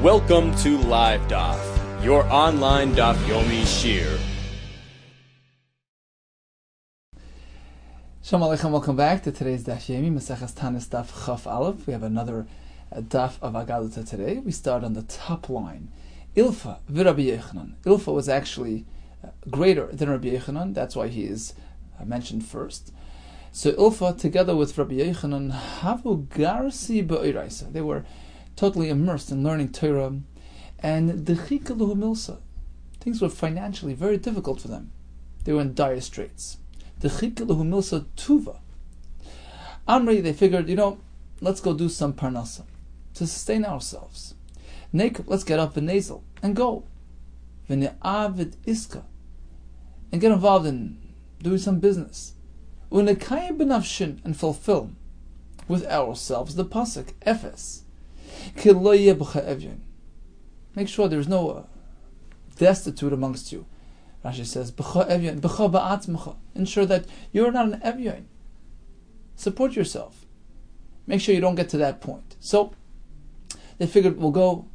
Welcome to Live Daf, your online Daf Yomi Shir. Shalom Aleichem, welcome back to today's Daf Yomi, Maseches Taanis Daf Chaf Aleph. We have another Daf of Agadata today. We start on the top line. Ilfa v'Rabbi Yechanan. Ilfa was actually greater than Rabbi Yechanan, that's why he is mentioned first. So Ilfa, together with Rabbi Yechanan, havu garsi ba'iraisa. They were totally immersed in learning Torah, and dechika luhu milsa. Things were financially very difficult for them. They were in dire straits. Dechika luhu milsa tuva. Amri, they figured, let's go do some parnasa to sustain ourselves. Nekub, let's get up v'nezel and go. V'ne'avid iska, and get involved in doing some business. U'nekayim b'nafshin, and fulfill with ourselves the pasuk Efes. Make sure there's no destitute amongst you. Rashi says, ensure that you're not an evyon. Support yourself. Make sure you don't get to that point. So they figured, we'll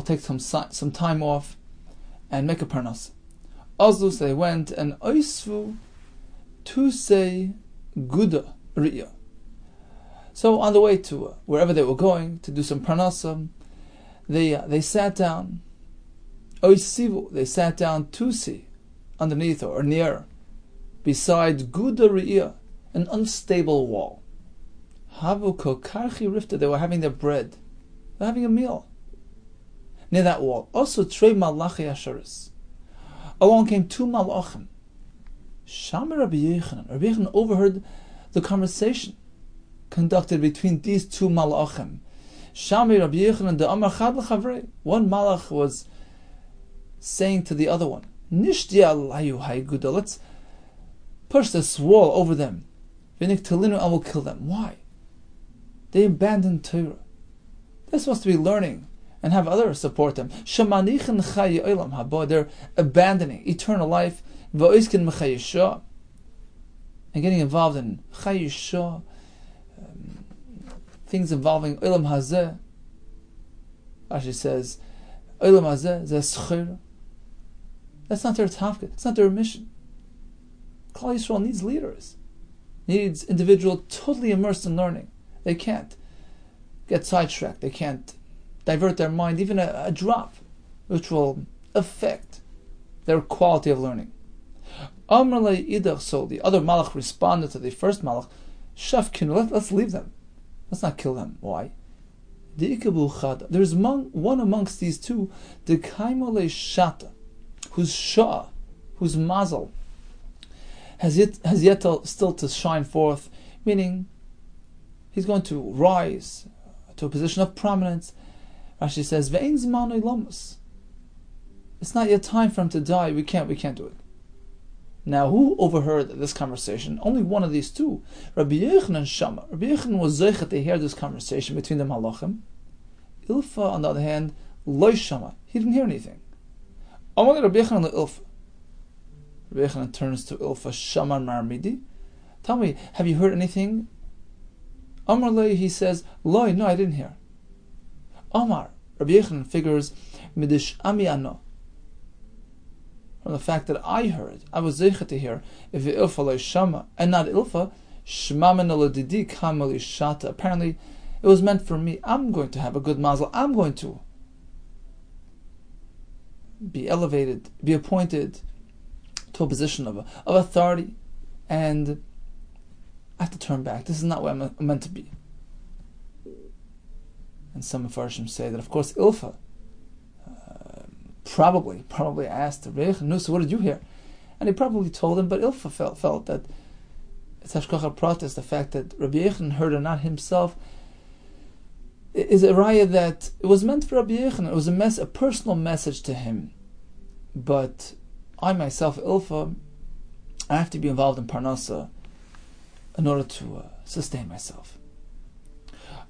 take some time off and make a parnas. Ozdus, they went and oisvu to say guda riya. So on the way to wherever they were going to do some parnasa, they sat down. Oisivu, they sat down to see underneath or near, beside guda riya, an unstable wall. Havu kokarchi rifta, they were having their bread. They're having a meal near that wall. Also trei malachi asharis. Along came two malachim. Shama Rabbi Yechanan. Rabbi Yechanan overheard the conversation conducted between these two malachim. Shami Rabbi Yechanan de Amar Chad l'chavrei. One malach was saying to the other one, Nishti alayu hayguda. Let's push this wall over them. V'nik telinu, I will kill them. Why? They abandoned Torah. They're supposed to be learning and have others support them. Shamanichin chayi olam haba. They're abandoning eternal life. V'oiskin m'chayisha, and getting involved in chayisha, things involving olam hazeh. Rashi says, olam hazeh zeh schir. That's not their tafkid. It's not their mission. Klal Yisrael needs leaders. Needs individuals totally immersed in learning. They can't get sidetracked. They can't divert their mind even a drop, which will affect their quality of learning. So the other malach responded to the first malach, Shafkinu, let's leave them. Let's not kill them. Why? There's one amongst these two, the kaimole shata, whose shah, whose mazel has yet still to shine forth, meaning he's going to rise to a position of prominence. Rashi says, Ve'ein zmanoi lamus. It's not yet time for him to die. We can't do it. Now, who overheard this conversation? Only one of these two. Rabbi Yechanan Shama. Rabbi Yechanan was zeichet to hear this conversation between the malachim. Ilfa, on the other hand, loy Shama. He didn't hear anything. Amal Rabbi Yechanan Ilfa. Rabbi Yechanan turns to Ilfa, Shama Marmidi. Tell me, have you heard anything? Amar loy, he says, loy, no, I didn't hear. Amar, Rabbi Yechanan figures, midish ami ano. From the fact that I heard, I was zeichet to hear, if Ilfa loy Shama, and not Ilfa, shmamen olodidi kamali shata. Apparently, it was meant for me. I'm going to have a good mazel. I'm going to be elevated, be appointed to a position of authority, and I have to turn back. This is not where I'm meant to be. And some Mefarshim say that, of course, Ilfa probably asked Rabbi Yechanan, so what did you hear? And he probably told him, but Ilfa felt that it's hashkacha pratis, the fact that Rabbi Yechanan heard or not himself, is a raya that it was meant for Rabbi Yechanan. It was a personal message to him. But I myself, Ilfa, I have to be involved in parnasa in order to sustain myself.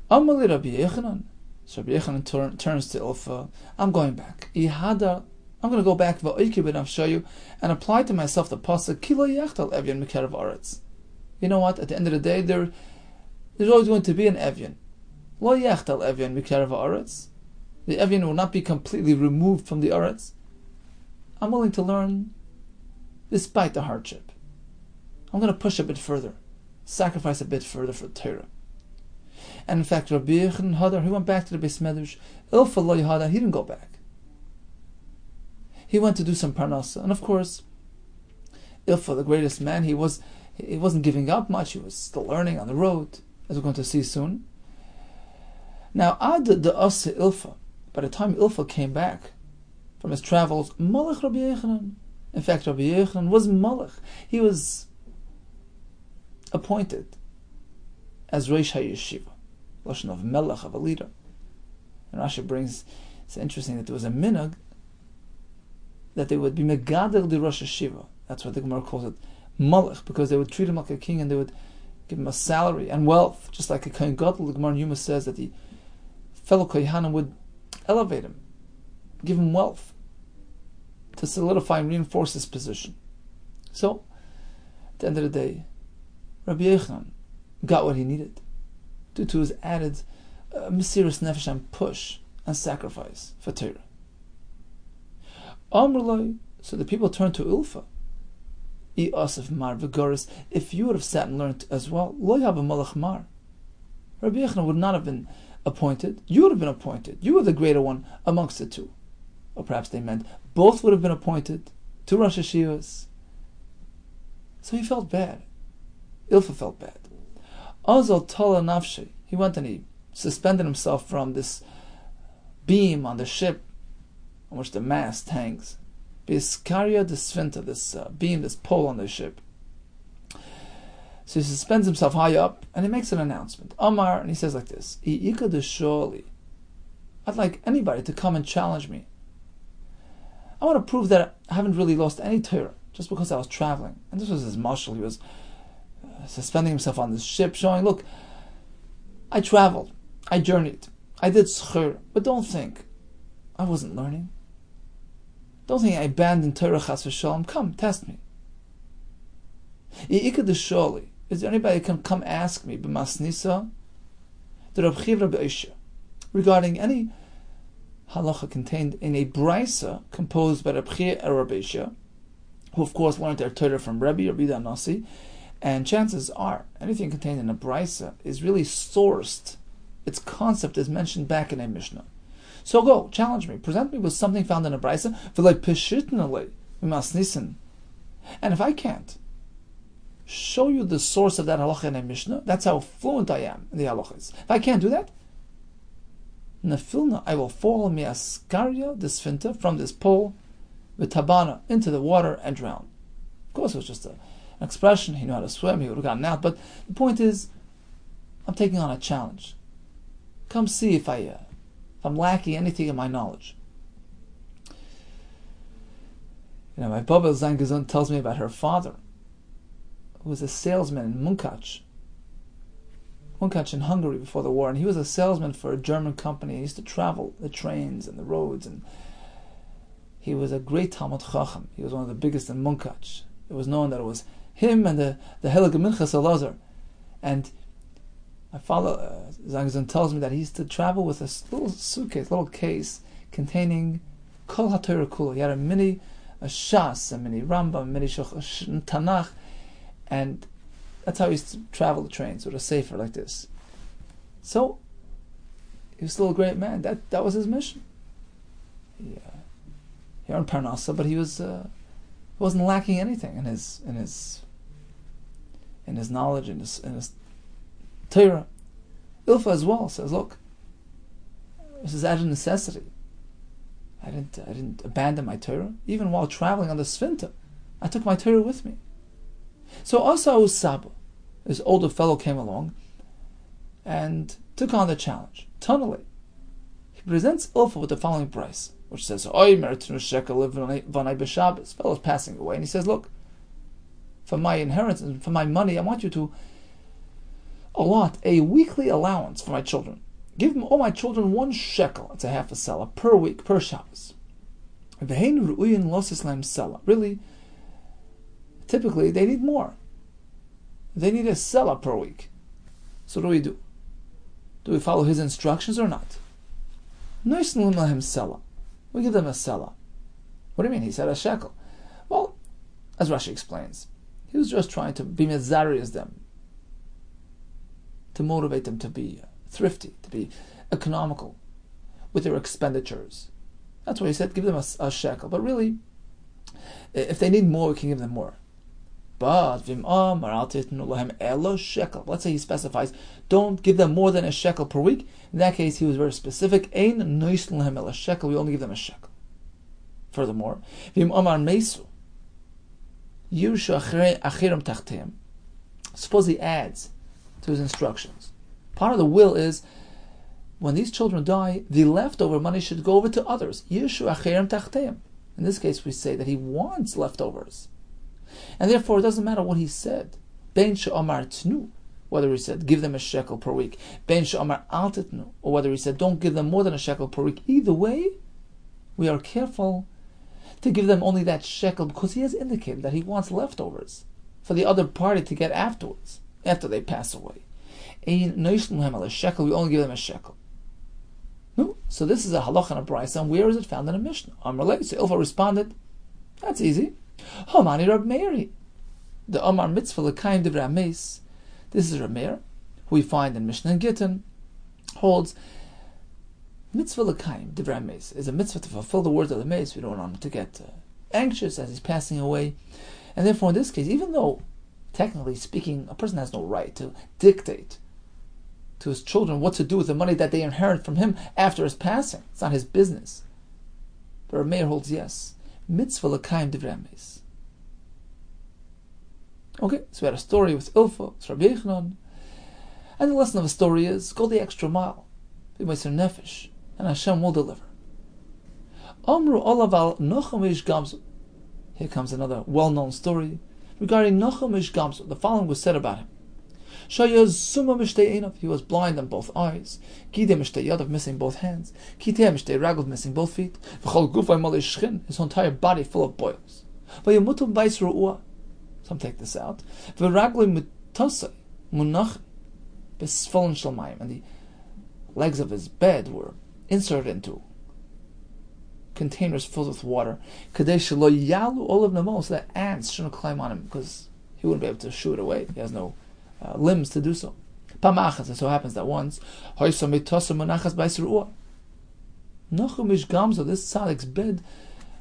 Amali Rabbi Yechanan. So Rabbi Yechanan turns to Ilfa. I'm going back. I'm going to go back and apply to myself the pasuk Kilo Yachtal Evyan Mekerav Aretz. You know what? At the end of the day, there's always going to be an Evyan. Lo Yachtal Evyan Mekerav Aretz. the Evian will not be completely removed from the Eretz. I'm willing to learn despite the hardship. I'm going to push a bit further, sacrifice a bit further for Torah. And in fact, Rabbi Yehuda Hadar, he went back to the Beis Medrash. Ilfa lo Yehada, he didn't go back. He went to do some parnasa, and of course, Ilfa, the greatest man, he wasn't giving up much. He was still learning on the road, as we're going to see soon. Now, Ad the Asa Ilfa, by the time Ilfa came back from his travels, Malach Rabbi Yehuda. In fact, Rabbi Yehuda was Malach. He was appointed as Reish HaYeshiva, lashon of Melech, of a leader. And Rashi brings, it's interesting that there was a minhag that they would be Megadel the Rosh Hashiva. That's what the Gemara calls it, Malach, because they would treat him like a king and they would give him a salary and wealth, just like a Kohen Gadol. The Gemara in Yuma says that the fellow Kohanim would elevate him, give him wealth to solidify and reinforce his position. So, at the end of the day, Rabbi Yehuda got what he needed due to his added Mesiras Nefesh and push and sacrifice for Torah. So the people turned to Ilfa. If you would have sat and learned as well, Rabbi Yehuda would not have been appointed. You would have been appointed. You were the greater one amongst the two. Or perhaps they meant both would have been appointed to Rosh Hashivas. So he felt bad. Ilfa felt bad. Azal Tala Nafshi. He went and he suspended himself from this beam on the ship on which the mast hangs. Biskaria de Svinta, this beam, this pole on the ship. So he suspends himself high up and he makes an announcement. Amar, and he says like this: I'd like anybody to come and challenge me. I want to prove that I haven't really lost any Torah just because I was traveling. And this was his mashal. He was suspending himself on this ship, showing, look, I traveled, I journeyed, I did schur, but don't think I wasn't learning. Don't think I abandoned Torah chas v'shalom. Come, test me. Is there anybody who can come ask me b'masnisa the Rabbi Yehuda regarding any halacha contained in a brisa composed by Rabbi Yehuda, who of course learned their Torah from Rabbi Yehuda Nasi, and chances are anything contained in a brisa is really sourced. Its concept is mentioned back in a Mishnah. So go, challenge me, present me with something found in a brisa, and if I can't show you the source of that halacha in a Mishnah, that's how fluent I am in the halachas. If I can't do that, Nefilna, I will fall miaskaria, the sfinta, from this pole, with tabana, into the water and drown. Of course, it was just an expression. He knew how to swim, he would have gotten out. But the point is, I'm taking on a challenge. Come see if I'm lacking anything in my knowledge. My Baba Zangazun tells me about her father, who was a salesman in Munkach in Hungary before the war, and he was a salesman for a German company. He used to travel the trains and the roads, and he was a great Talmud Chacham. He was one of the biggest in Munkach. It was known that it was him and the Heilige Minchas Elazar. And my father, Zangazun, tells me that he used to travel with a little suitcase, little case, containing Kol HaTorah Kula. He had a mini Shas, a mini Rambam, a mini Tanakh, and that's how he used to travel the trains, with a sefer like this. So, he was still a great man. That was his mission. He earned Parnasa, but he wasn't lacking anything in his knowledge, in his Torah. Ilfa as well says, look, this is out of necessity. I didn't abandon my Torah. Even while traveling on the Sfinta, I took my Torah with me. So Asa Saba, this older fellow, came along and took on the challenge. Tunnelly, he presents Ilfa with the following price, which says, Oy meritnu shekel v'nai b'Shabbos. Fellow's passing away, and he says, look, for my inheritance, for my money, I want you to allot a weekly allowance for my children. Give all my children 1 shekel, it's a half a selah, per week, per Shabbos. Really, typically, they need more. They need a selah per week. So what do we do? Do we follow his instructions or not? Noisn lahem sela. We give them a sela. What do you mean? He said a shekel. Well, as Rashi explains, he was just trying to be mezari as them, to motivate them to be thrifty, to be economical with their expenditures. That's why he said give them a shekel. But really, if they need more, we can give them more. But let's say he specifies, don't give them more than a shekel per week. In that case, he was very specific. Ein noisn lahem el shekel. We only give them a shekel. Furthermore, suppose he adds to his instructions. Part of the will is, when these children die, the leftover money should go over to others. In this case, we say that he wants leftovers. And therefore, it doesn't matter what he said. Whether he said, give them a shekel per week. Or whether he said, don't give them more than a shekel per week. Either way, we are careful to give them only that shekel, because he has indicated that he wants leftovers for the other party to get afterwards, after they pass away. We only give them a shekel. No, so this is a halach and a brayso, and where is it found in a Mishnah? Amrle, so Ilfa responded, that's easy. Homani Rab Meiri. The Omar mitzvah l'kaim divrei ameis. This is Rab Meir, who we find in Mishnah and Gittin, holds mitzvah l'kaim divrei ameis is a mitzvah to fulfill the words of the mace. We don't want him to get anxious as he's passing away, and therefore in this case, even though technically speaking, a person has no right to dictate to his children what to do with the money that they inherit from him after his passing. It's not his business. But Rab Meir holds yes. Mitzvah l'kaim divrei ameis. Okay, so we had a story with Ilfa, it's Rabbi Yehuda, and the lesson of the story is, go the extra mile. Be Meiser Nefesh, and Hashem will deliver. Amru olaval Nochem ish Gamzu. Here comes another well-known story regarding Nochem ish Gamzu. The following was said about him. Shayazuma mishtei einav. He was blind on both eyes. Gidei mishtei yadav, missing both hands. Kitei mishtei raglav, missing both feet. V'chol gufay malei shchin, his entire body full of boils. V'yamutum bais ru'ua. Some take this out. V'raglei mitosei munach besfallen shalmayim. And the legs of his bed were inserted into containers filled with water. Kadesh lo yalu olav namo, so that ants shouldn't climb on him, because he wouldn't be able to shoo it away. He has no limbs to do so. Pamachas, it so happens that once, Nochem ish Gamzu, this tzaddik's bed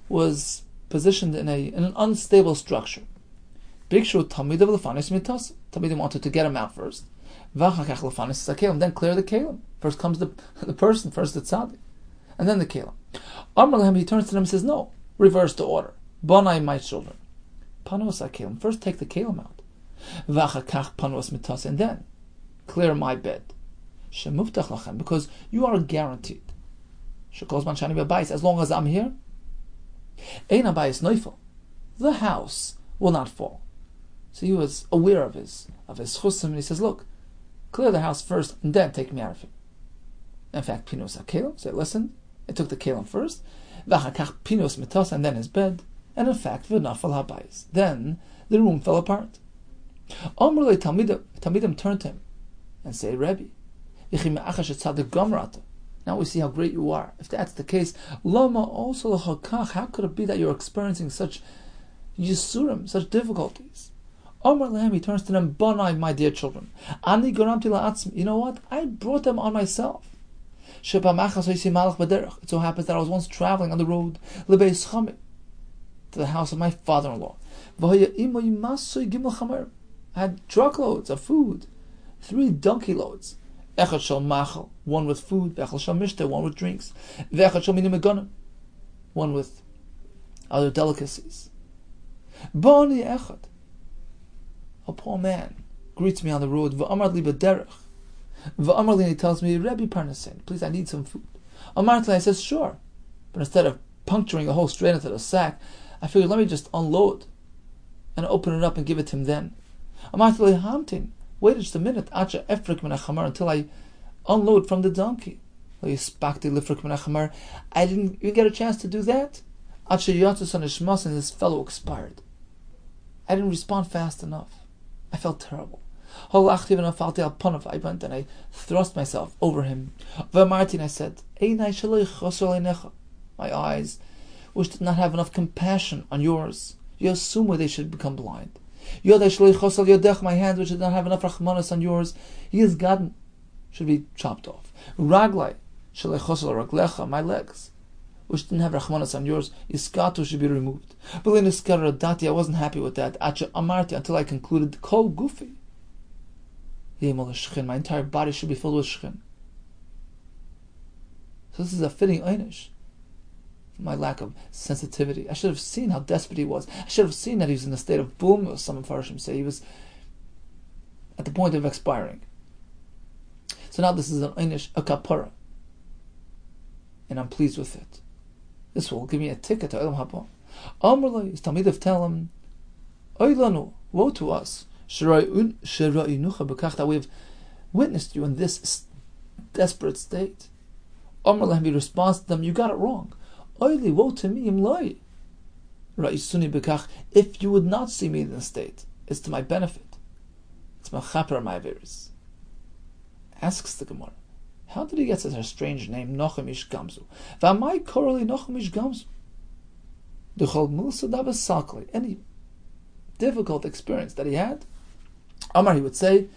was positioned in an unstable structure. Bikshu Talmidim lefanis mitas. Talmidim wanted to get him out first. V'achakach lefanis sakelim, then clear the kelim. First comes the person, first the tzaddik, and then the kelim. Amar lehem, he turns to them and says, no, reverse the order. Bonai, my children. Panos sakelim, first take the kelim out. V'achakach panos mitas, and then clear my bed. Shemuftach lachem, because you are guaranteed. Shekos man shani b'bayis, as long as I'm here. Ein habayis noifel, the house will not fall. So he was aware of his chusim, and he says, look, clear the house first, and then take me out of it. In fact, pinos hakelim, so listen, it took the kelim first, v'achakach pinos mitas, and then his bed, and in fact, v'nafal habayis, then the room fell apart. Amrulei Talmidim turned to him and say, Rebbe, now we see how great you are. If that's the case, Lama also how could it be that you're experiencing such yisurim, such difficulties? Amar Lehem, he turns to them, Banai, my dear children, Ani garamti la'atzmi, you know what? I brought them on myself. It so happens that I was once traveling on the road to the house of my father-in-law. I had truckloads of food, 3 donkey loads. Echad shel machal, one with food. V'echad shel mishte, one with drinks. V'echad shel minim megonim, one with other delicacies. Bani echad, a poor man, greets me on the road. V'amar li b'derech. V'amar li, and he tells me, Rebbe Parnasen, please, I need some food. Amar li, I says, sure. But instead of puncturing a hole straight into the sack, I figured, let me just unload and open it up and give it to him then. Amar li hamtin, wait just a minute, until I unload from the donkey. I didn't even get a chance to do that. And this fellow expired. I didn't respond fast enough. I felt terrible. I went and I thrust myself over him. And I said, my eyes, which did not have enough compassion on yours, you assume where they should become blind. My hands, which did not have enough rachmanas on yours, should be chopped off. Raglai, my legs, which didn't have rachmanas on yours, iskatu, should be removed. I wasn't happy with that. Until I concluded, kol gufi, my entire body should be filled with shchin. So this is a fitting einish for my lack of sensitivity. I should have seen how desperate he was. I should have seen that he was in a state of boom, as some Mepharshim say. He was at the point of expiring. So now this is an einish, a kapara, and I'm pleased with it. This will give me a ticket to Olam Haba. Amrullah is Talmidav tell him, Oilanu, woe to us, that we have witnessed you in this desperate state. Amrullah, he responds to them, you got it wrong. Oili, woe to me, imloi. If you would not see me in this state, it's to my benefit. It's my chaper, my averis. Asks the Gemara, how did he get such a strange name, Nochem Ish Gamzu? V'amai korali Nochem Ish Gamzu? D'chol Musa Davas Sakli. Any difficult experience that he had, Amar, he would say,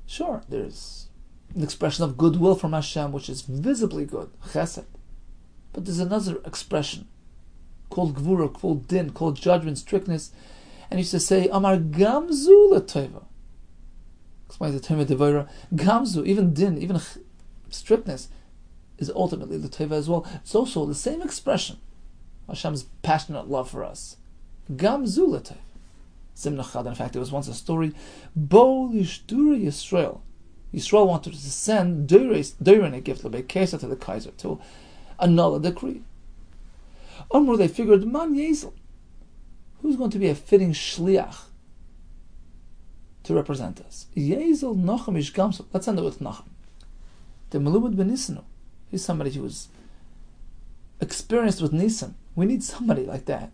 sure, there's an expression of goodwill from Hashem, which is visibly good, chesed. But there's another expression called gvura, called din, called judgment, strictness. And he used to say, Amar Gamzu L'Tova. Explains the term of Devorah. Gamzu, even din, even strictness, is ultimately L'Tova as well. It's also the same expression. Hashem's passionate love for us. Gamzu L'Tova. Zimnachad, in fact, there was once a story. Bo Lishdura Yisrael. Yisrael wanted to send Deirin a gift, Lebei Kesa, to the Kaiser, to annul a decree. Amr, they figured, Man Yezel, who's going to be a fitting shliach to represent us? Yezel Nochem Ish Gamzu. Let's end it with Nochem. The Melumad ben Nisanu. He's somebody who was experienced with Nisan. We need somebody like that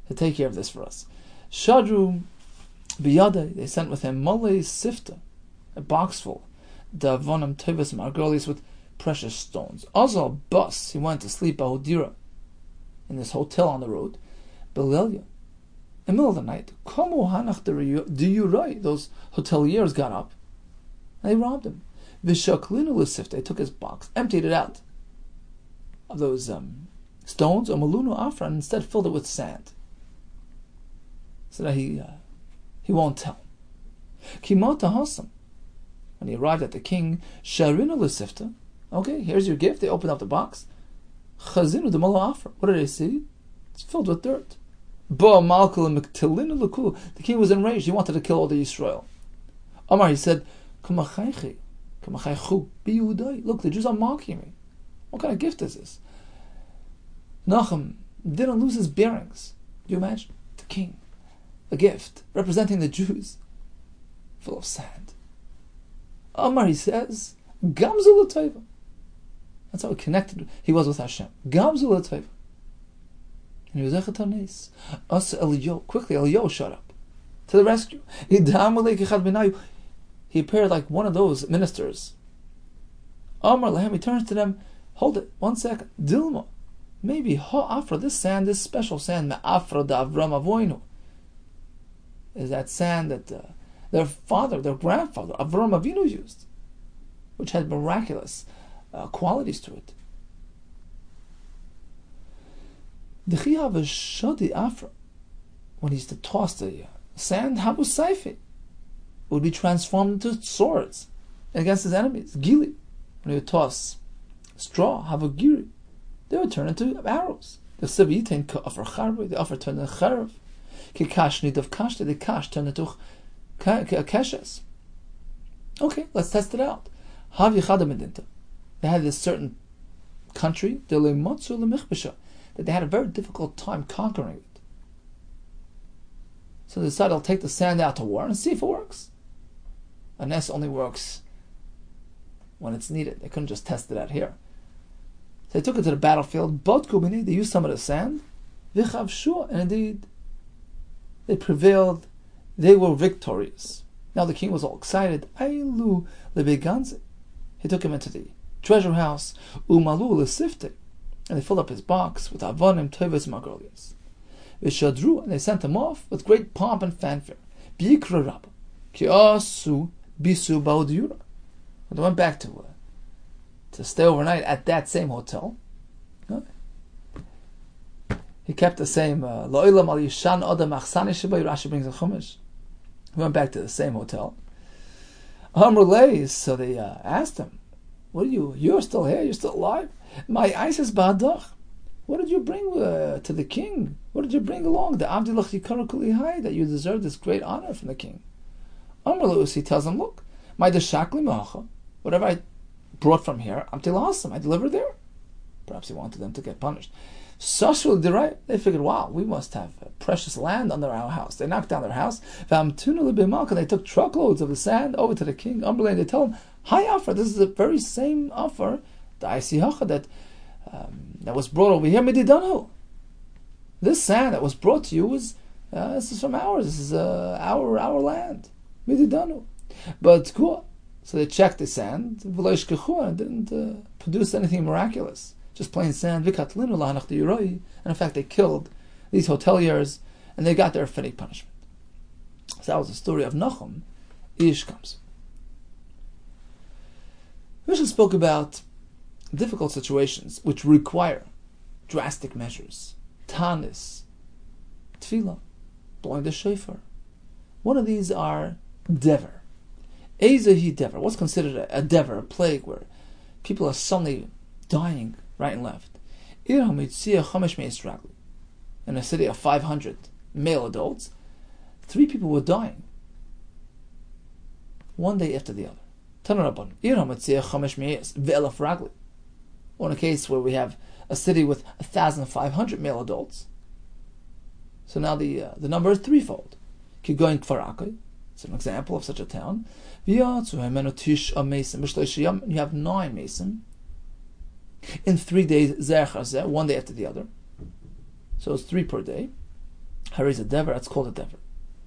to take care of this for us. Shadru Biyadai, they sent with him Malay Sifta, a box full, Davonam Tevis Margolis, with precious stones. Azal Bus, he went to sleep Bahodira, in this hotel on the road. Belelia, in the middle of the night, Komu Hanach Diyurai, those hoteliers got up and they robbed him. Vishaklinu Lisif, they took his box, emptied it out of those stones, or Malunu Afra, and instead filled it with sand, so that he won't tell. Kimota Hasam, when he arrived at the king, Sharinu Lisifta, okay, here's your gift. They opened up the box. Chazinu de Malo Afra. What did they see? It's filled with dirt. Bo Malkul Miktilinu Luku. The king was enraged. He wanted to kill all the Yisrael. Omar, he said, Kamachaychi, Kamachaychu, Biyudai. Look, the Jews are mocking me. What kind of gift is this? Nachum didn't lose his bearings. Do you imagine? The king, a gift representing the Jews, full of sand. Omar, he says, Gamzu L'Tova. That's how connected he was with Hashem. Gamzu L'Tova. And he was Taanis. Quickly, Eliyahu showed up to the rescue. He appeared like one of those ministers. Amar Lahem, he turns to them, hold it, 1 second. Dilma, maybe ha'afra, this sand, this special sand, me'afra da Avram Avoinu, is that sand that their father, their grandfather, Avram Avinu used, which had miraculous qualities to it. The Chiyav Shadi Afra, when he used to toss the sand, Habu Saifi, would be transformed into swords against his enemies. Gili, when he would toss straw, Habu Giri, they would turn into arrows. The Savitain Ka'afar Charbi, the Afar turned into Charav. Kikash Nid of Kash, the Kash turned into Keshes. Okay, let's test it out. Havi Chadamidinta. They had this certain country, that they had a very difficult time conquering it. So they decided, I'll take the sand out to war and see if it works. A nest only works when it's needed. They couldn't just test it out here. So they took it to the battlefield. They used some of the sand. And indeed, they prevailed. They were victorious. Now the king was all excited. Ailu lebeganze. He took him into the treasure house. Umalu lesifte. And they filled up his box with avonim teves magolias. Vishadru, and they sent him off with great pomp and fanfare. Biikra rabba. Ki asu bisu baudiyura. When they went back to stay overnight at that same hotel, he kept the same lo'ilam al yishan adam achsani shebay. Rashi brings a chumash. He went back to the same hotel. So they asked him, "What are you? You're still here? You're still alive? My isis ba'adach. What did you bring to the king? What did you bring along? The Abdullah Yikara Kulihai, that you deserve this great honor from the king." He tells him, "Look, my deshakli ma'acha, whatever I brought from here, Amtilahasam, I delivered there." Perhaps he wanted them to get punished. Sashul Dirai, they figured, wow, we must have precious land under our house. They knocked down their house. They took truckloads of the sand over to the king. They tell him, "Hi offer, this is the very same offer, the Isihacha that was brought over here, Mididanu. This sand that was brought to you this is from ours. This is our land, Mididanu." But so they checked the sand, and it didn't produce anything miraculous. Just plain sand. And in fact, they killed these hoteliers, and they got their fitting punishment. So that was the story of Nachum. Ish comes. Mishnah spoke about difficult situations which require drastic measures. Taanis, tefillah, blowing the shofar. One of these are dever. Ezehi dever. What's considered a dever, a plague, where people are suddenly dying right and left. In a city of 500 male adults, 3 people were dying, one day after the other. Or in a case where we have a city with 1,500 male adults, so now the number is threefold. It's an example of such a town. You have 9 mason. In 3 days, one day after the other. So it's 3 per day. Hariz a dever, that's called a dever.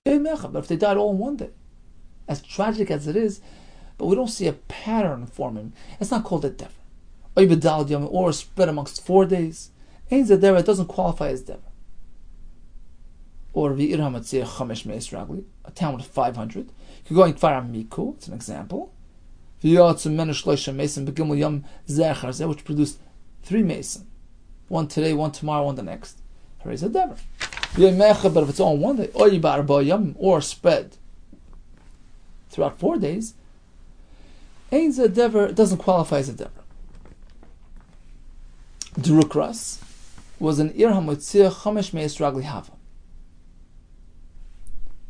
But if they died all in one day, as tragic as it is, but we don't see a pattern forming, it's not called a dever. Or spread amongst 4 days. Ain't a dever, it doesn't qualify as dever. Or a town with 500. You're going Kfar Miku, it's an example. Which produced 3 mason. One today, one tomorrow, one the next. Hariz a dever. But if it's all in one day, or spread throughout 4 days, ain't a dever, it doesn't qualify as a dever. Drukras was an Ir HaMotzia Chamesh Meis Ragli Hava.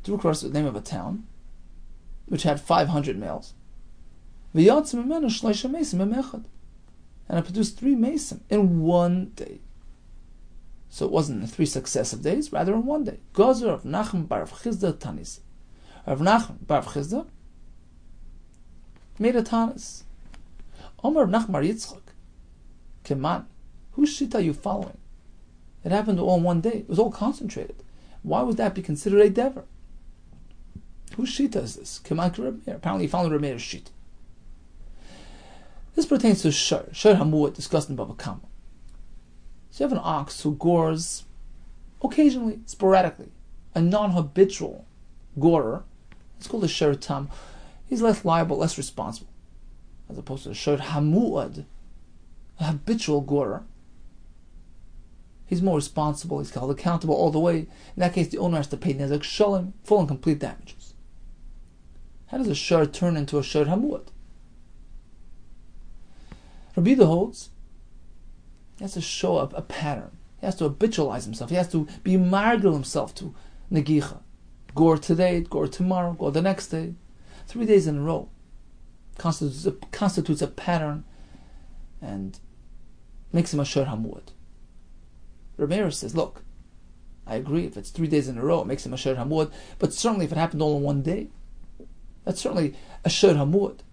Drukras was the name of a town which had 500 males. And it produced 3 mason in one day. So it wasn't in 3 successive days, rather in one day. Gozer of Nachum bar Chizda Taanis. Rav Nachum bar Chizda made a Taanis. Omer Nachum bar Yitzchak. Keman, whose shita are you following? It happened all in one day. It was all concentrated. Why would that be considered a dever? Whose shita is this? Keman Rabbi Meir. Apparently he followed Rabbi Meir's shita. This pertains to Shur Hamuat, discussed in Bava Kama. So you have an ox who gores occasionally, sporadically, a non-habitual gorer. It's called a Shur Tam. He's less liable, less responsible, as opposed to a Shur Hamuad, a habitual gorer. He's more responsible, he's held accountable all the way. In that case, the owner has to pay Nezek Shalom, full and complete damages. How does a Shur turn into a Shur Hamuad? Rabbi Yehuda holds he has to show up a pattern. He has to habitualize himself. He has to be margil himself to negicha. Gore today, gore tomorrow, gore the next day. 3 days in a row constitutes a pattern and makes him a shur hamuad. Rabbi Meir says, look, I agree, if it's 3 days in a row, it makes him a shur hamuad, but certainly if it happened all in one day, that's certainly a shur hamuad.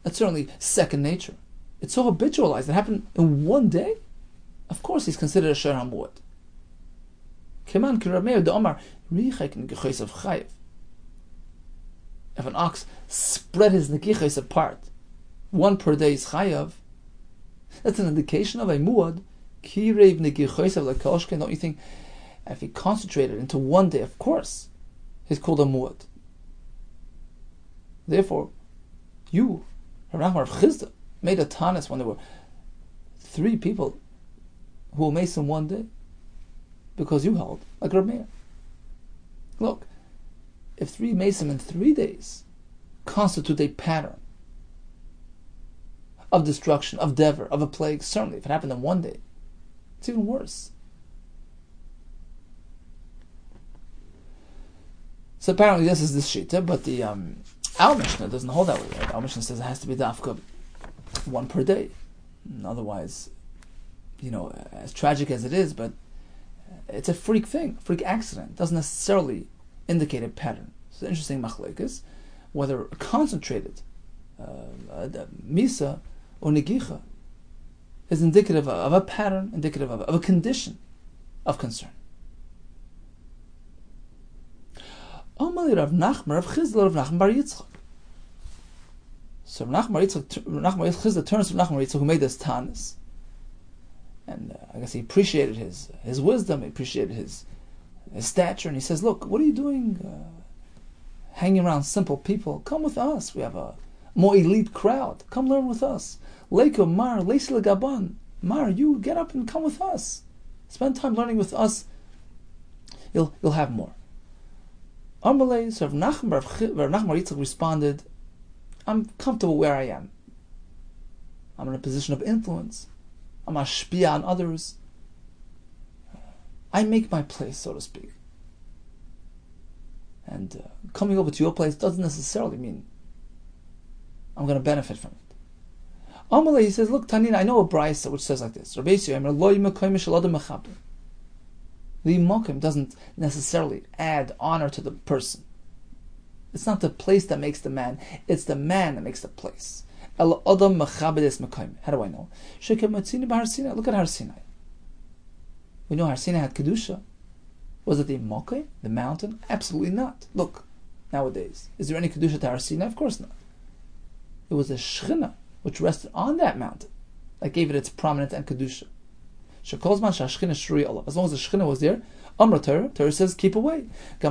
That's certainly second nature. It's so habitualized. It happened in one day. Of course, he's considered a shur hamuad. Keman ki Rabbi Meir de Omar richek negechois of chayiv. If an ox spread his negiches apart, one per day is chayav, that's an indication of a muad. Kirev negiches of localfile. Don't you think if he concentrated into one day, of course, he's called a muad. Therefore, you, Rav Chisda, made a Taanis when there were 3 people who were mason one day, because you held like Rabbi Meir. Look, if 3 mason in 3 days constitute a pattern of destruction, of dever, of a plague, certainly if it happened in one day, it's even worse. So apparently this is the shita, but the our Mishnah doesn't hold that way. Right? Our Mishnah says it has to be dafka 1 per day. And otherwise, as tragic as it is, but it's a freak thing, freak accident. It doesn't necessarily indicate a pattern. It's an interesting machlekes, whether concentrated misa or negicha is indicative of a pattern, indicative of a condition of concern. Amali Rav Nachman, Rav Chisda, Rav Nachman bar Yitzchak. So Rav Nachman bar Chisda turns to Rav Nachman bar Yitzchak, who made this Taanis, and I guess he appreciated his wisdom, he appreciated his stature, and he says, "Look, what are you doing, hanging around simple people? Come with us. We have a more elite crowd. Come learn with us. Leiko Mar, Leisi Gaban. Mar, you get up and come with us. Spend time learning with us. You'll have more." Amalei, so Rav Nachman bar Yitzchak responded, "I'm comfortable where I am. I'm in a position of influence. I'm a shpia on others. I make my place, so to speak. And coming over to your place doesn't necessarily mean I'm going to benefit from it." Amalei, he says, "Look, Tanina, I know a brisa which says like this: the mokim doesn't necessarily add honor to the person. It's not the place that makes the man; it's the man that makes the place. How do I know? Look at Har Sinai. We know Har Sinai had kedusha. Was it the mokim, the mountain? Absolutely not. Look, nowadays, is there any kedusha to Har Sinai? Of course not. It was the Shechina which rested on that mountain that gave it its prominence and kedusha. As long as the Shechina was there, Amra Torah says, keep away. All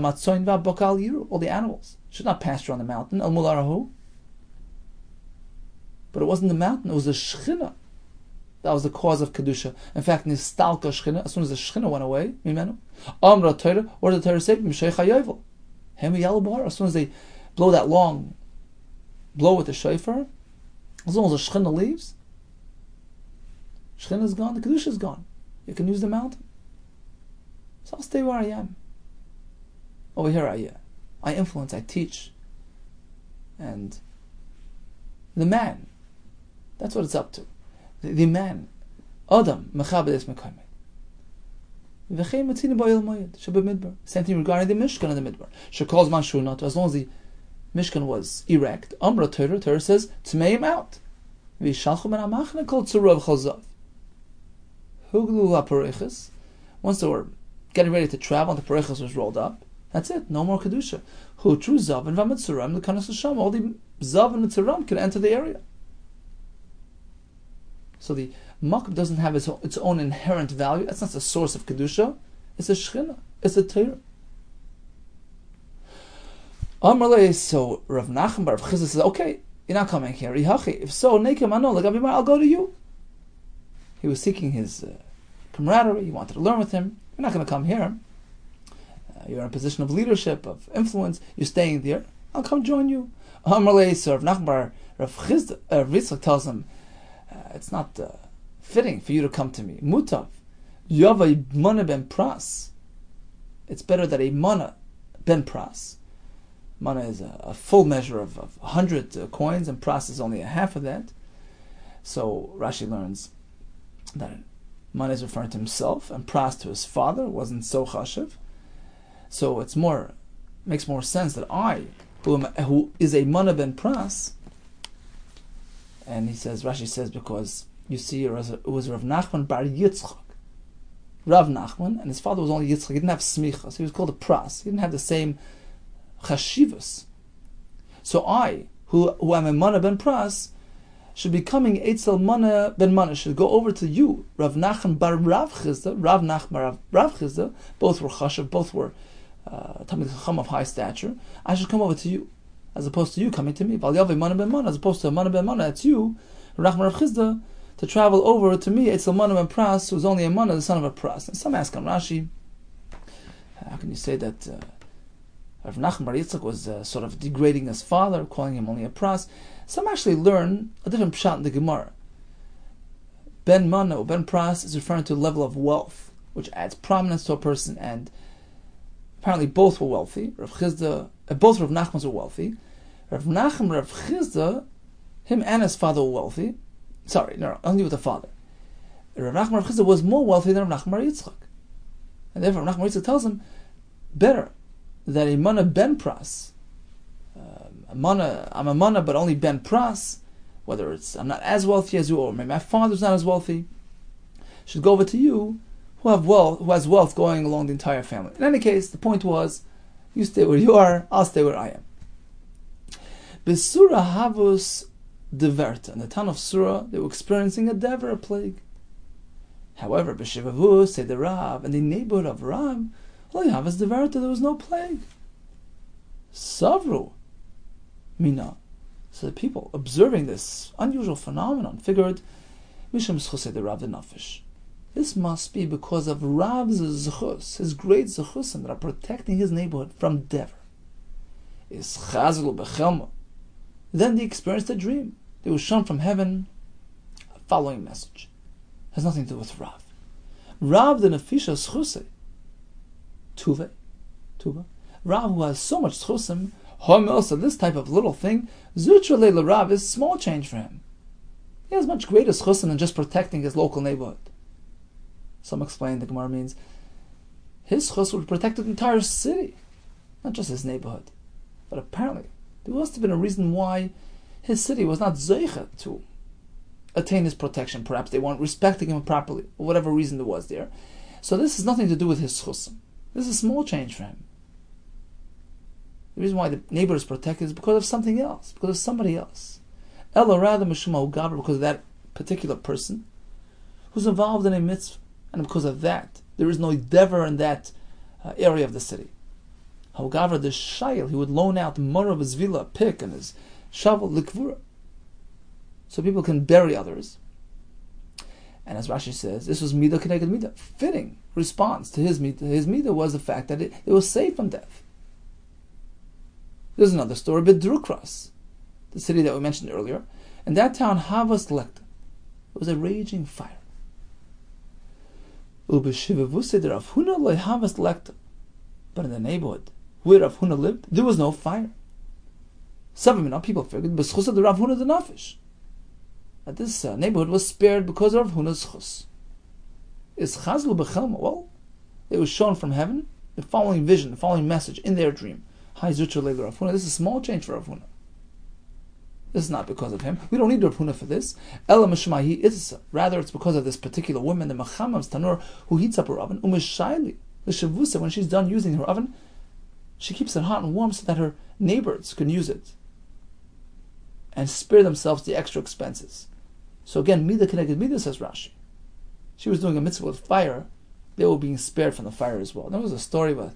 the animals should not pasture on the mountain. But it wasn't the mountain, it was the Shechina that was the cause of kedusha. In fact, Nistalka Shechina, as soon as the Shechina went away, Amra Torah, what did the Torah say? As soon as they blow that long blow with the shofar, as long as the Shechina leaves, Shechina is gone, the kedusha is gone. You can use the mountain. So I'll stay where I am. Over here I influence, I teach. And the man, that's what it's up to. The man, Adam, mechabed es mekayme. Same thing regarding the Mishkan in the Midbar. Shekol zman shunat, as long as the Mishkan was erect, Amra Torah says, Tmeim out. Vishalchu ben amachna kol tzurav chalzav. Huglu ha-pareches. Once they were getting ready to travel and the pareches was rolled up, that's it, no more kedusha. Hutru zav and vamitzuram l'kanas l'sham. All the zav and mitzuram can enter the area. So the makom doesn't have its own inherent value. That's not the source of kedusha. It's a shechina. It's a Torah. Amarle, so Rav Nachman bar Chisda says, okay, you're not coming here. If so, I'll go to you. He was seeking his camaraderie. He wanted to learn with him. You're not going to come here. You're in a position of leadership, of influence. You're staying there. I'll come join you. Amarle, so Rav Nachman bar Rav Yitzchak tells him, it's not fitting for you to come to me. Mutav, Yava Mana ben Pras. It's better that a Mana ben Pras. Mana is a full measure of 100 coins, and Pras is only a half of that. So Rashi learns that Mana is referring to himself, and Pras to his father. Wasn't so chashiv. So makes more sense that I, who is a Mana ben Pras. And Rashi says, because you see, it was Rav Nachman bar Yitzchak. Rav Nachman, and his father was only Yitzchak. He didn't have smicha, so he was called a pras. He didn't have the same chashivas. So I, who am a Mana ben Pras, should be coming Eitzel Mana ben Mana, should go over to you, Rav Nachman bar Rav Chizda, Rav Nachman Rav Chizda, both were Chashav, both were Talmid Chacham of high stature. I should come over to you, as opposed to you coming to me. Val Yaveh Mana ben Mana, as opposed to Mana ben Mana, it's you, Rav Nachman Rav Chizda, to travel over to me, Eitzel Mana ben Pras, who's only a Mana, the son of a Pras. And some ask on Rashi, how can you say that Rav Nachman bar Yitzchak was sort of degrading his father, calling him only a Pras? Some actually learn a different pshat in the Gemara. Ben Mana or Ben Pras is referring to a level of wealth, which adds prominence to a person, and apparently both were wealthy. Rav Chizda, both Rav Nachmans were wealthy. Rav Nachman, Rav Chizda, him and his father were wealthy. Sorry, no, only with the father. Rav Nachman, Rav Chizda was more wealthy than Rav Nachman bar Yitzchak. And therefore Rav Nachman bar Yitzchak tells him, better that a Mana Ben Pras, I'm a Mana, but only Ben Pras, whether it's I'm not as wealthy as you, or maybe my father's not as wealthy, should go over to you, who has wealth going along the entire family. In any case, the point was, you stay where you are, I'll stay where I am. Besura havus deverta. In the town of Surah, they were experiencing a dever, a plague. However, B'Shivavus, said the Rav, in the neighborhood of Rav, havus deverta, there was no plague. Savru Mina. So the people observing this unusual phenomenon figured, Misham Zchus the Rav the Nafish. This must be because of Rav's Zchus, his great Zchusim that are protecting his neighborhood from Dever. Is Chazlu Bechelma. Then they experienced a dream. They were shown from heaven a following message. It has nothing to do with Rav. Rav the Nafisha Zchuse. Tuva. Rav, who has so much Zchusim, so this type of little thing, Zutra Leila Rav, is small change for him. He has much greater Zchusim than just protecting his local neighborhood. Some explain the Gemara means his Chus would protect the entire city, not just his neighborhood. But apparently, there must have been a reason why his city was not Zeicha to attain his protection. Perhaps they weren't respecting him properly, or whatever reason there was there. So this has nothing to do with his Chusim. This is a small change for him. The reason why the neighbor is protected is because of something else, because of somebody else. Ella rather Meshuma Ugaber, because of that particular person who's involved in a mitzvah. And because of that, there is no dever in that area of the city. However, the shayil, he would loan out more of his villa, pick, and his shovel, likvura, so people can bury others. And as Rashi says, this was midah keneged midah, fitting response to his midah. His midah was the fact that it was safe from death. There's another story, Bedrukras, the city that we mentioned earlier. In that town, Havas Lekta, it was a raging fire. But in the neighborhood where Rav Huna lived, there was no fire. Some people figured the Rav Huna the Nafish, that this neighborhood was spared because of Rav Huna's chus. Is Chazlu Bechelma? Well, it was shown from heaven the following vision, the following message in their dream. Hi Zutra Leila Rav Huna. This is a small change for Rav Huna. This is not because of him. We don't need Rav Huna for this. Ela Mishmahi Itza. Rather, it's because of this particular woman, the Machamav's Tanur, who heats up her oven. Umishayli, the Shavusa, when she's done using her oven, she keeps it hot and warm so that her neighbors can use it and spare themselves the extra expenses. So again, Midah connected Midah, says Rashi. She was doing a mitzvah with fire. They were being spared from the fire as well. There was a story about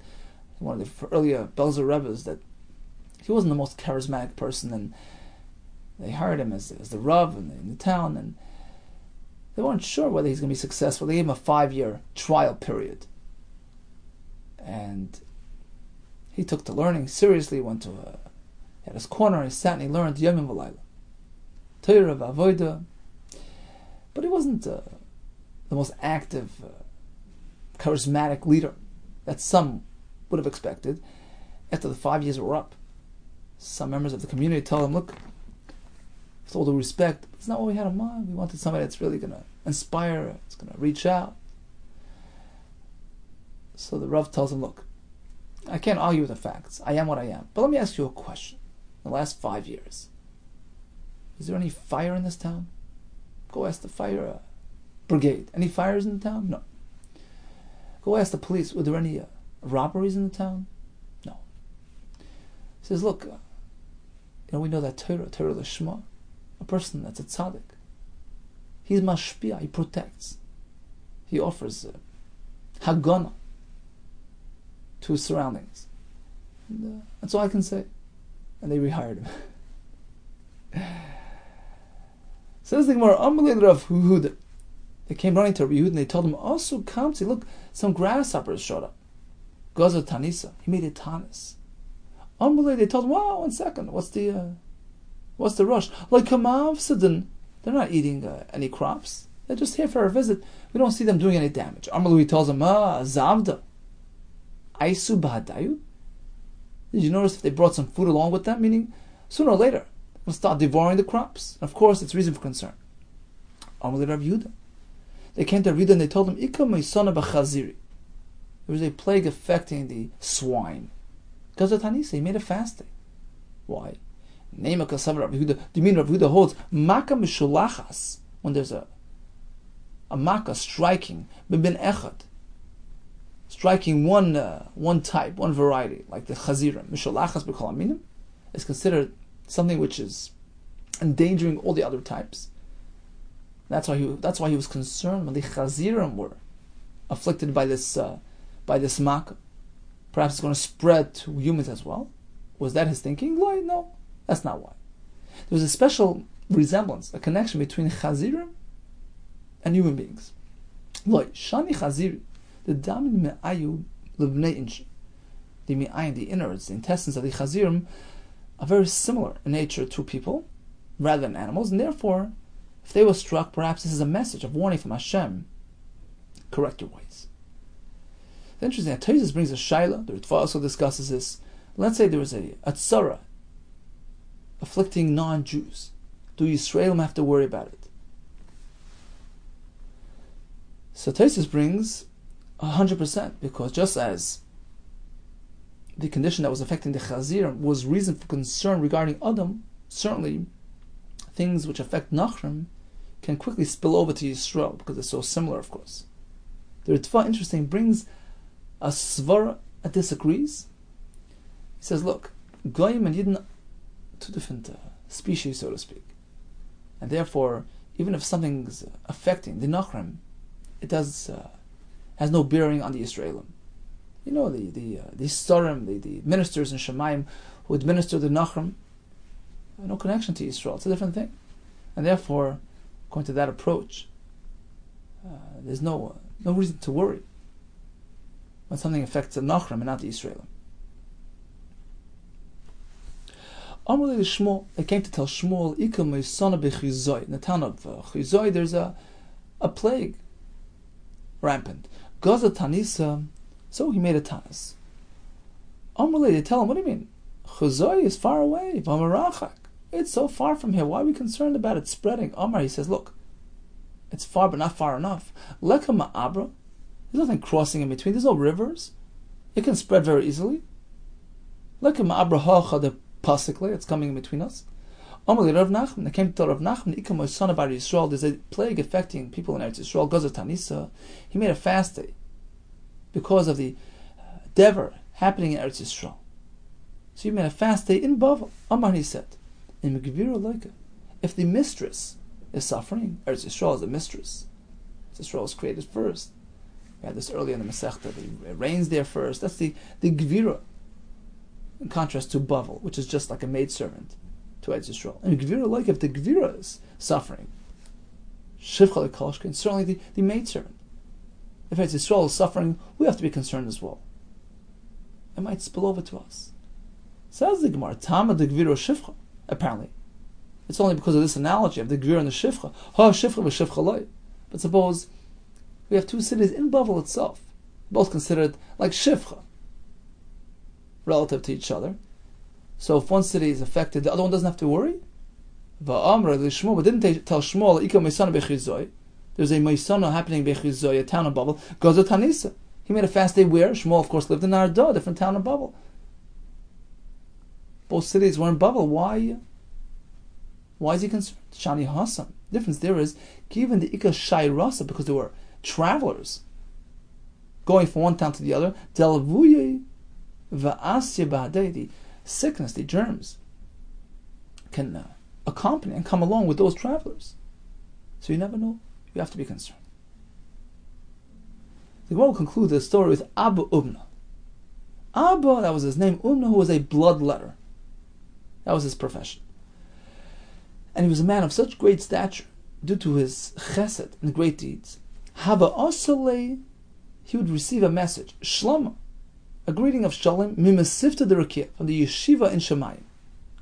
one of the earlier Belzer Rebbes that he wasn't the most charismatic person, and they hired him as the Rav in the town, and they weren't sure whether he's going to be successful. They gave him a 5-year trial period. And he took to learning seriously, went to at his corner, he sat and he learned Yomim V'Layla, Torah V'Avoda. But he wasn't the most active, charismatic leader that some would have expected. After the 5 years were up, some members of the community told him, look, with all due respect, it's not what we had in mind. We wanted somebody that's really going to inspire, it's going to reach out. So the Rav tells him, look, I can't argue with the facts. I am what I am. But let me ask you a question. In the last 5 years, is there any fire in this town? Go ask the fire brigade. Any fires in the town? No. Go ask the police. Were there any robberies in the town? No. He says, look, we know that Torah Lishma, a person that's a tzaddik, he's mashpia, he protects. He offers hagana to his surroundings. And, that's all I can say. And they rehired him. Says the Gemara, Amalei Rav Yehuda. They came running to Rabbi Yehuda and they told him, also come see, look, some grasshoppers showed up. Gaza Tanisa. He made a Taanis. Amalei, they told him, wow, 1 second, what's the rush? Like Kamav Sidon, they're not eating any crops. They're just here for a visit. We don't see them doing any damage. Amalei tells him, Zavda. Aisu Bahadayu. Did you notice if they brought some food along with them? Meaning, sooner or later, they'll start devouring the crops. And of course, it's reason for concern. Amalei Rav Yehuda. They came to Rav Yehuda and they told him, Ika Meisana B'chaziri. There was a plague affecting the swine. Because of Taanis, he made a fast day. Why? Name a Kasav Rav Yehuda. Do you mean Rav Yehuda holds Maka Mishulachas, when there's a Maka striking, Bibin Echad, striking one type, one variety, like the Chazirim, Mishulachas B'Kol Aminim, is considered something which is endangering all the other types. That's why he was concerned when the Chazirim were afflicted by this Maka. Perhaps it's going to spread to humans as well. Was that his thinking? No, that's not why. There was a special resemblance, a connection between Chazirim and human beings. Shani Chaziri, the Damin Me'ayu Lebnei Inch, the Me'ayin, the innards, the intestines of the Chazirim, are very similar in nature to people rather than animals, and therefore, if they were struck, perhaps this is a message of warning from Hashem. Correct your ways. It's interesting that Taanis brings a shaila. The Ritva also discusses this. Let's say there was a tzara afflicting non-Jews. Do Yisraelim have to worry about it? So Taanis brings 100%, because just as the condition that was affecting the Chazirim was reason for concern regarding Adam, certainly things which affect Nachrim can quickly spill over to Yisrael because they're so similar, of course. The Ritva, interesting, brings a svara that disagrees. He says, look, Goyim and Yidden, two different species, so to speak. And therefore, even if something's affecting the Nachrim, it has no bearing on the Yisraelim. You know, the Sarim, the ministers in Shemayim who administer the Nachrim, no connection to Yisrael. It's a different thing. And therefore, according to that approach, there's no reason to worry when something affects the Nachrim and not the Yisraelim. Amalei Shmuel, they came to tell Shmuel, Ika Meisana B'Chizoi. In the town of Chizoi, there's a plague rampant. Gaza Tanisa, so he made a Taanis. Amalei, they tell him, what do you mean? Chizoi is far away. V'amarachak. It's so far from here. Why are we concerned about it spreading? Amar, he says, look, it's far but not far enough. Leka ma'abra, there's nothing crossing in between. There's no rivers. It can spread very easily. Leka ma'abra ha'cha de pasikle, it's coming in between us. Amalei Rav Nachman, they came to tell Rav Nachman, Ika Moisana bar Yisrael, there's a plague affecting people in Eretz Yisrael, Gaza Tanisa. He made a fast day because of the dever happening in Eretz Yisrael. So he made a fast day in Bavel. Amar, he said, if the mistress is suffering, Eretz Yisrael is the mistress. Eretz Yisrael was created first. We had this earlier in the Masechta. It rains there first. That's the Gvira, in contrast to Bavel, which is just like a maidservant to Eretz Yisrael. And Gvira, if the Gvira is suffering, Shivcha leKolshkin, certainly the maidservant. If Eretz Yisrael is suffering, we have to be concerned as well. It might spill over to us. Says the Gemara, Tama the Gvira Shivcha. Apparently, it's only because of this analogy of the Gvir and the Shifcha. Shifcha v'Shifcha loy. But suppose we have two cities in Bavel itself, both considered like Shifcha, relative to each other. So if one city is affected, the other one doesn't have to worry. Va'amra l'Shmuel, but didn't they tell Shmuel, Ika Meisana b'Chizoi? There's a Meisana happening b'Chizoi, a town of Bavel. Gaza Tanisa. He made a fast day where? Shmuel, of course, lived in Arda, a different town of Bavel. Both cities were in Bavel. Why? Why is he concerned? Shani Hassam. The difference there is, given the Ika Shai Rasa, because they were travelers going from one town to the other, Delvuye Va'asya Ba'adei, the sickness, the germs, can accompany and come along with those travelers. So you never know. You have to be concerned. The Gemara will conclude the story with Abba Umna. Abba, that was his name, Umna, who was a bloodletter. That was his profession. And he was a man of such great stature due to his chesed and great deeds. Hava Osale, he would receive a message, Shlama, a greeting of Shalom, Mimasifta Derakia, from the yeshiva in Shemayim.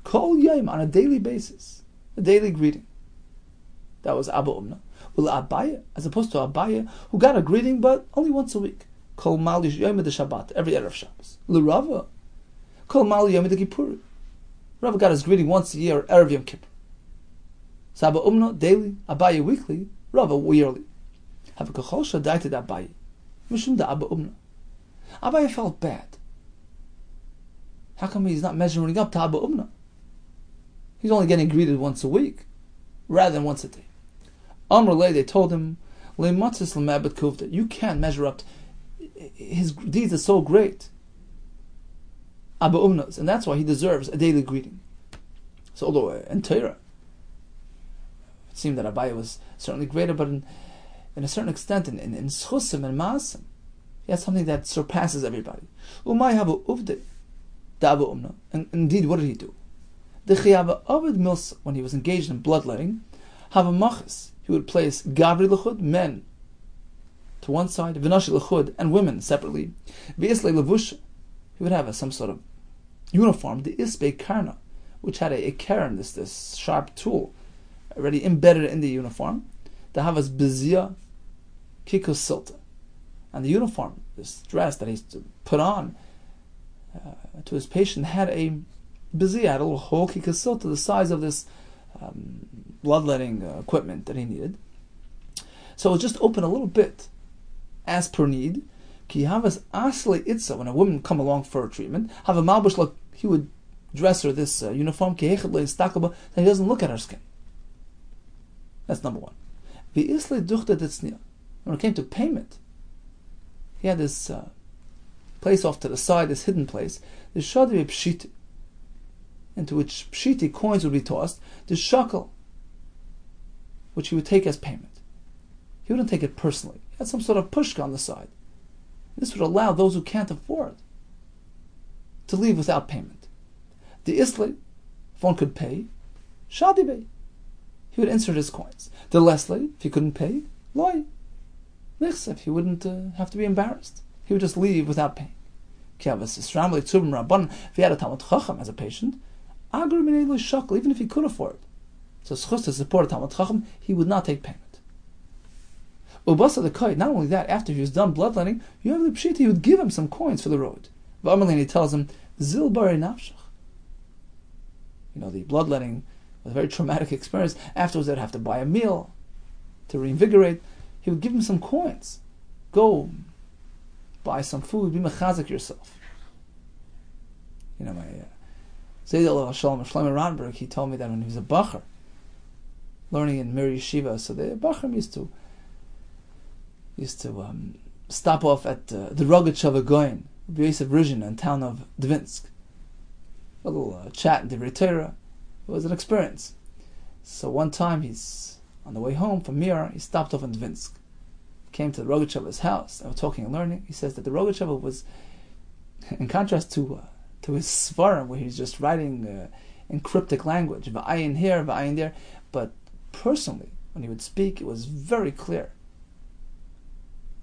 Kol Yom, on a daily basis, a daily greeting. That was Abba Umna. Ula Abaya, as opposed to Abaya, who got a greeting but only once a week. Kol Mal Yom de Shabbat, every Erev Shabbos. L'Rava, Kol Mal Yom de Kippur. Rava got his greeting once a year, Erev Yom Kippur. So Abba Umna, daily, Abaya weekly, Rava yearly. Have a kachosha dieted Abaya. Mishum da Abba Umna. Abaya felt bad. How come he's not measuring up to Abba Umna? He's only getting greeted once a week, rather than once a day. Amrulay, they told him, you can't measure up. His deeds are so great. Abba Umna's, and that's why he deserves a daily greeting. So although in Torah, it seemed that Abaya was certainly greater, but in a certain extent, in Schusim and Maasim, he has something that surpasses everybody. Umay have a uvde, da Abba Umna. And indeed, what did he do? When he was engaged in bloodletting, have a machas. He would place Gavri Lechud, men, to one side, Vinashi Lechud, and women separately. V'isle Levusha, he would have some sort of uniform, the Isbe Karna, which had a karen, this sharp tool, already embedded in the uniform. The Havas Bezia Kikos Silta. And the uniform, this dress that he used to put on to his patient, had a Bezia, had a little hole, Kikos Silta, the size of this bloodletting equipment that he needed. So it was just open a little bit, as per need. Ki havas asle itza, when a woman come along for a treatment, have a malbush look, he would dress her this uniform, ki hechet le istakaba, that he doesn't look at her skin. That's number one. Vi isle duchte ditznia. When it came to payment, he had this place off to the side, this hidden place, the shadi pshiti, into which pshiti coins would be tossed, the shakel, which he would take as payment. He wouldn't take it personally. He had some sort of pushka on the side. This would allow those who can't afford to leave without payment. The isle, if one could pay, shadibay, he would insert his coins. The lesle, if he couldn't pay, loy, nichsef, he wouldn't have to be embarrassed. He would just leave without paying. If he had a Talmud Chacham as a patient, even if he could afford, so schus to support a Talmud Chacham, he would not take payment. Ubasa the Kai, not only that, after he was done bloodletting, you have the pshita, he would give him some coins for the road. V'amalin, he tells him, Zil bari nafshach. The bloodletting was a very traumatic experience. Afterwards, they'd have to buy a meal to reinvigorate. He would give him some coins. Go buy some food, be mechazik yourself. My Zaydel Shalom Shlomo Ranberg, he told me that when he was a bacher, learning in Mir Yeshiva, so the bachrim used to stop off at the Rogatchover Goyin, Yosef Rizhin, in town of Dvinsk. A little chat in the Torah. It was an experience. So one time he's on the way home from Mir, he stopped off in Dvinsk. Came to the Rogatchover's house. They were talking and learning. He says that the Rogatchover was, in contrast to his svarim, where he's just writing in cryptic language, v'ayin here, v'ayin there, but personally, when he would speak, it was very clear.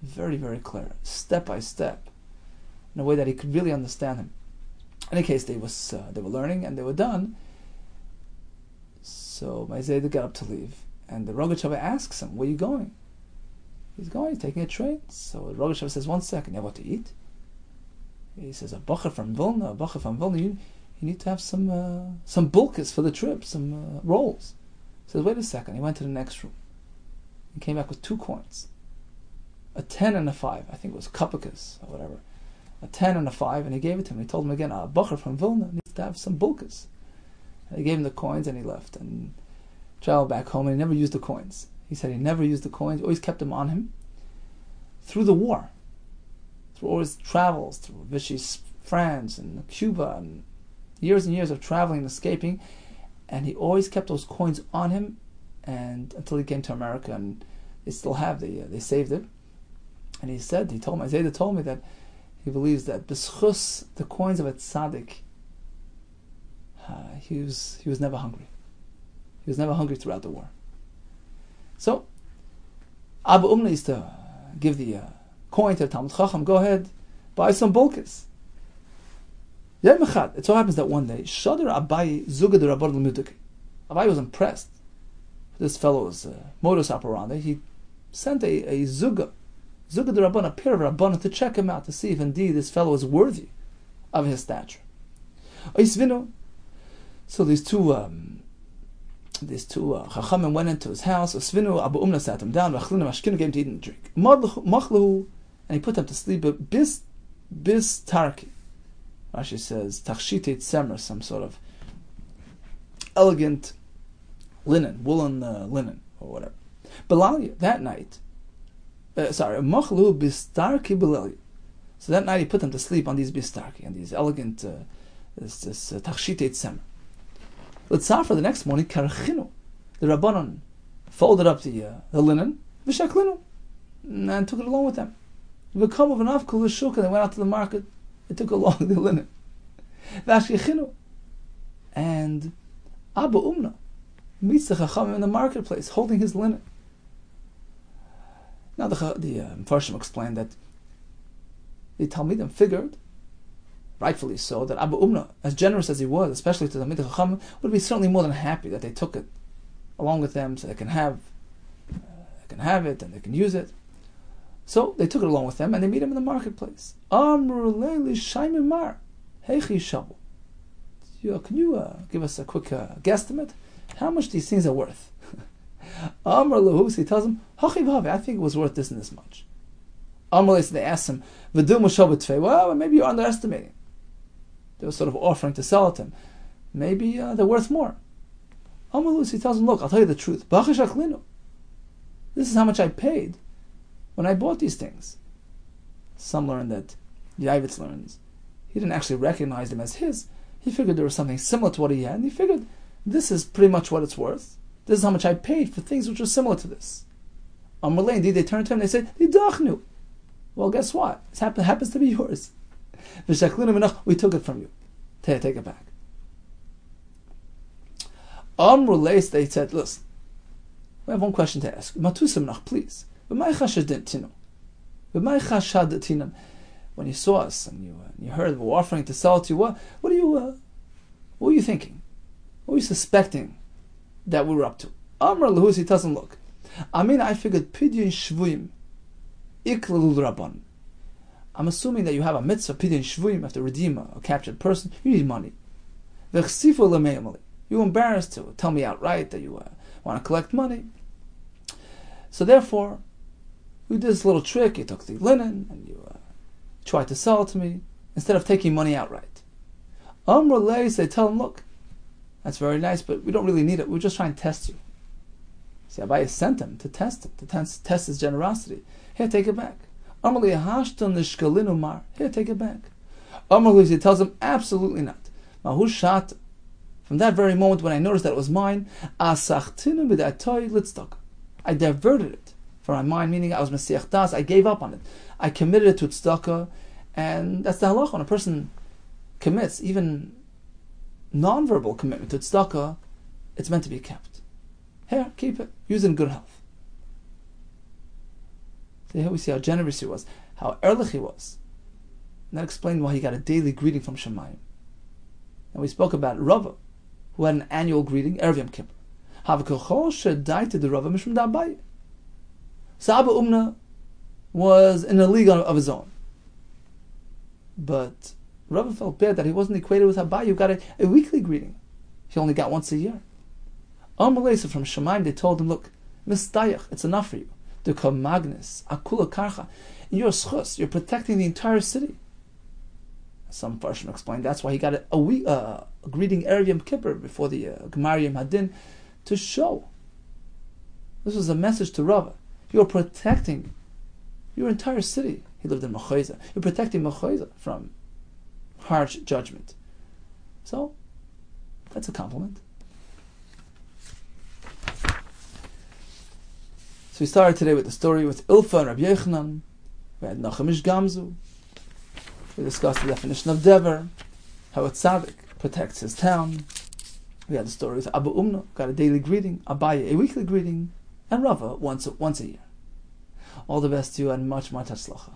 Very, very clear. Step by step. In a way that he could really understand him. In any case, they were learning and they were done. So my Zayda got up to leave. And the Rogatchover asks him, where are you going? He's taking a train. So the Rogatchover says, 1 second, you have what to eat? He says, a bacher from Vilna, you need to have some bulkas for the trip, some rolls. He says, wait a second. He went to the next room. He came back with 2 coins. A 10 and a 5. I think it was kapakas or whatever. A 10 and a 5, and he gave it to him. He told him again, a bacher from Vilna needs to have some bulkas. And he gave him the coins and he left and traveled back home, and he never used the coins. He said he never used the coins, always kept them on him. Through the war, through all his travels, through Vichy's France and Cuba, and years of traveling and escaping, And he always kept those coins on him, and until he came to America, and they still have, they saved it. And he told me, Zayda told me that he believes that b'schus, the coins of a tzaddik, he was never hungry. He was never hungry throughout the war. So, Abba Umna used to give the coin to the Talmud Chacham, go ahead, buy some bulkis. It so happens that one day, Shadar Abai Zuga de Rabban L'Mudik. Abai was impressed with this fellow's modus operandi. He sent a Zuga de Rabban, a pair of Rabbanon, to check him out, to see if indeed this fellow is worthy of his stature. So these two Chachamim went into his house. Svinu Abu Umna sat him down. V'achlinu mashkinu, gave him to eat and drink. Machlahu, and he put them to sleep. But bis tarki, Rashi says tachshite tzemer, some sort of elegant linen, woolen linen or whatever. Belalia, that night. Machlu bistarki belalia. So that night he put them to sleep on these bistarki, and these elegant this tachshite tzemer. L'tzafra, the next morning, karachinu, the Rabbanon folded up the linen, v'shaklinu, and took it along with them. V'kam of an avkul l'shuk, and they went out to the market. They took along the linen. V'ashkichinu, and Abba Umna meets the Chachamim in the marketplace, holding his linen. Now the Mfarshim explained that the Talmidim figured, rightfully so, that Abba Umna, as generous as he was, especially to the Talmidei Chachamim, would be certainly more than happy that they took it along with them, so they can have it and they can use it. So they took it along with them, and they meet him in the marketplace. Amru leili shaymimar heichi shabu. Can you give us a quick guesstimate? How much these things are worth? Amr lahus, he tells him, Hachiv havi, I think it was worth this and this much. Amr, they asked him, V'du mushav, well, maybe you're underestimating. They were sort of offering to sell it to him. Maybe they're worth more. Amalus, he tells him, look, I'll tell you the truth. This is how much I paid when I bought these things. Some learn that, Yavitz learns, he didn't actually recognize them as his. He figured there was something similar to what he had, and he figured this is pretty much what it's worth. This is how much I paid for things which are similar to this. Amalei, indeed, they turn to him and they say, Nidachnu. Well, guess what? It happens to be yours. We took it from you. Take it back. Amrulais, they said, listen, we have one question to ask. Matusimnach, please. When you saw us and you heard we were offering to sell to you, what were you thinking? What were you suspecting that we were up to? Amr Lahus, he tells him, look, I figured Pidyon Shvuim Iklalul Rabban. I'm assuming that you have a mitzvah, Pidyon Shvuim, you have to redeem a captured person, you need money. You're embarrassed to tell me outright that you want to collect money. So therefore, we did this little trick. You took the linen and you tried to sell it to me instead of taking money outright. They tell him, look, that's very nice, but we don't really need it. We're just trying to test you. See, Abaye sent him to test test his generosity. Here, take it back. Here, take it back. He tells him, absolutely not. From that very moment when I noticed that it was mine, I diverted it from my mind, meaning I was Mesiach Das, I gave up on it. I committed it to tzedakah, and that's the halacha. When a person commits, even non-verbal commitment to tzedakah, it's meant to be kept. Here, keep it. Use it in good health. So here we see how generous he was, how ehrlich he was. And that explained why he got a daily greeting from Shemayim. And we spoke about Rava, who had an annual greeting, Erev Yom Kippur. So Abba Umna was in a league of his own. But Rava felt bad that he wasn't equated with Abaye, who got a weekly greeting. He only got once a year. So from Shemaim, they told him, look, Mistayach, it's enough for you. Duka Magnus, Akula Karcha. In your schus, you're protecting the entire city. Some Farshim explained that's why he got a greeting Erev Yom Kippur before the Gemar Yom Hadin to show. This was a message to Rava. You're protecting your entire city. He lived in Mechayza. You're protecting Mechayza from harsh judgment. So, that's a compliment. So we started today with the story with Ilfa and Rabbi Yechanan. We had Nachamish Gamzu. We discussed the definition of Dever, how a tzaddik protects his town. We had the story with Abba Umna, got a daily greeting, Abaye a weekly greeting, and Rava once a year. All the best to you and much, much hatzlacha.